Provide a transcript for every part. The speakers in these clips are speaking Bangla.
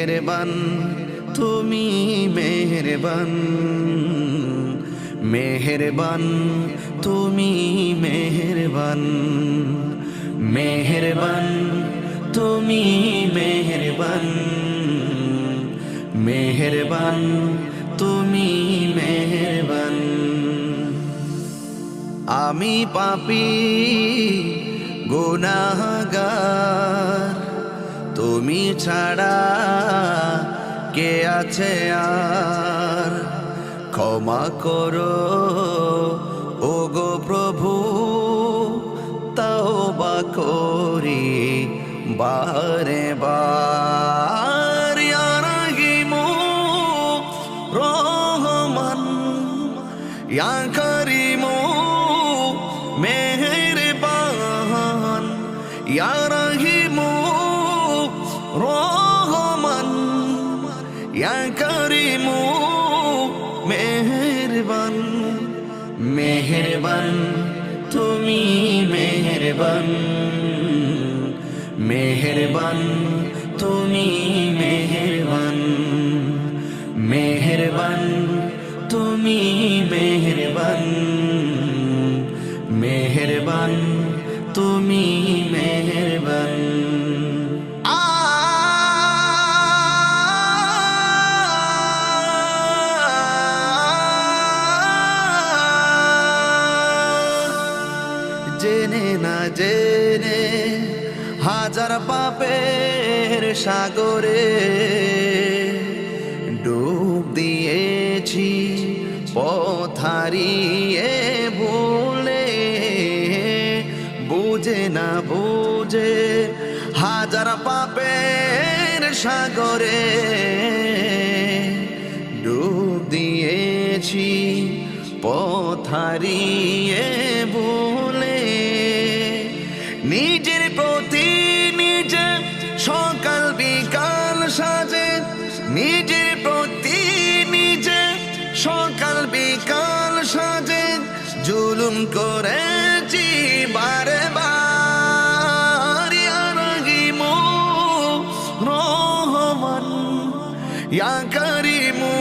মেহেরবান তুমি মেহেরবান, মেহেরবান তুমি মেহেরবান, মেহেরবান তুমি মেহেরবান, মেহেরবান তুমি মেহেরবান। আমি পাপী গুনাহগার, তুমি ছাড়া কে আছে আর? ক্ষমা করো ওগো প্রভু, তওবা করি বারে বার। ইয়া রাহিমু রহমান, ইয়া করিমু মেহেরবান, ইয়া রাহিমু রহমান, ইয়া করিমু মেহেরবান, মেহেরবান তুমি মেহেরবান, মেহেরবান তুমি মেহেরবান, মেহেরবান তুমি মেহেরবান, মেহেরবান তুমি মেহেরবান। জেনে না জেনে হাজার পাপের সাগরে ডুব দিয়েছি, পথ হারিয়ে ভুলে। বুঝে না বুঝে হাজার পাপের সাগরে ডুব দিয়েছি, পথ হারিয়ে ভুলে। নিজের প্রতি নিজে সকাল বিকাল সাজে, নিজের প্রতি নিজে সকাল বিকাল সাজে জুলুম করেছি বারে বার। ইয়া রাহিমু রহমান, ইয়া করিমু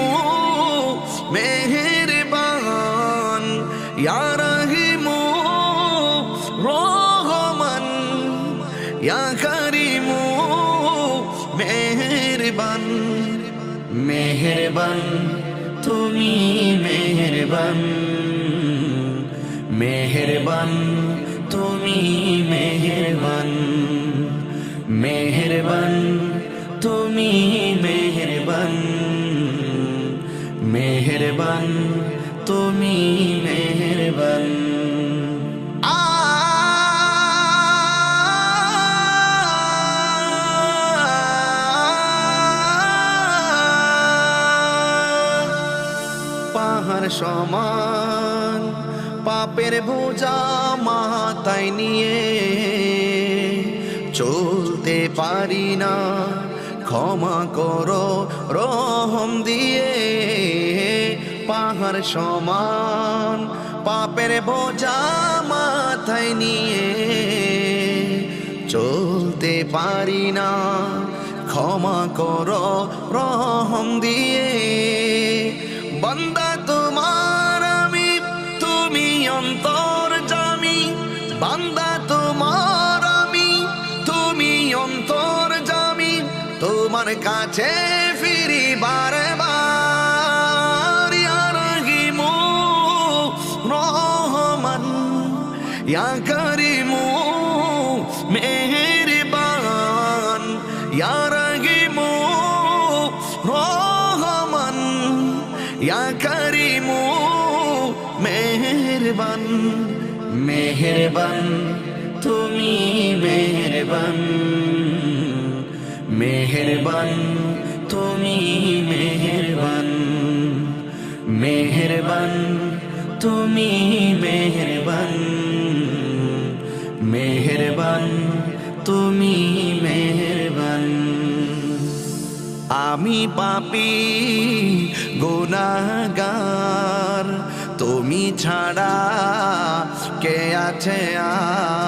মেহেরবান, ইয়া রাহিমু রহমান, ইয়া করিমু মেহেরবান, মেহেরবান তুমি মেহেরবান, মেহেরবান তুমি মেহেরবান, মেহেরবান তুমি মেহেরবান, মেহেরবান তুমি মেহেরবান। পাহাড় সমান পাপের বোঝা মাথায় নিয়ে চলতে পারি না, ক্ষমা করো রহম দিয়ে। পাহাড় সমান পাপের বোঝা মাথায় নিয়ে চলতে পারি না, ক্ষমা করো রহম দিয়ে। বান্দা তোমার আমি, তুমি অন্তর্যামী, বান্দা তোমার আমি, তুমি অন্তর্যামী। তোমার কাছে ফিরি বারে বার। ইয়া রাহিমু রহমান, ইয়া করিমু মেহেরবান, ইয়া রাহিমু রহমান, ইয়া করিমু মেহেরবান, মেহেরবান তুমি মেহেরবান, মেহেরবান তুমি মেহেরবান, মেহেরবান তুমি মেহেরবান, মেহেরবান তুমি মেহেরবান। আমি পাপী গুনাহগার, তুমি ছাড়া কে আছে আর?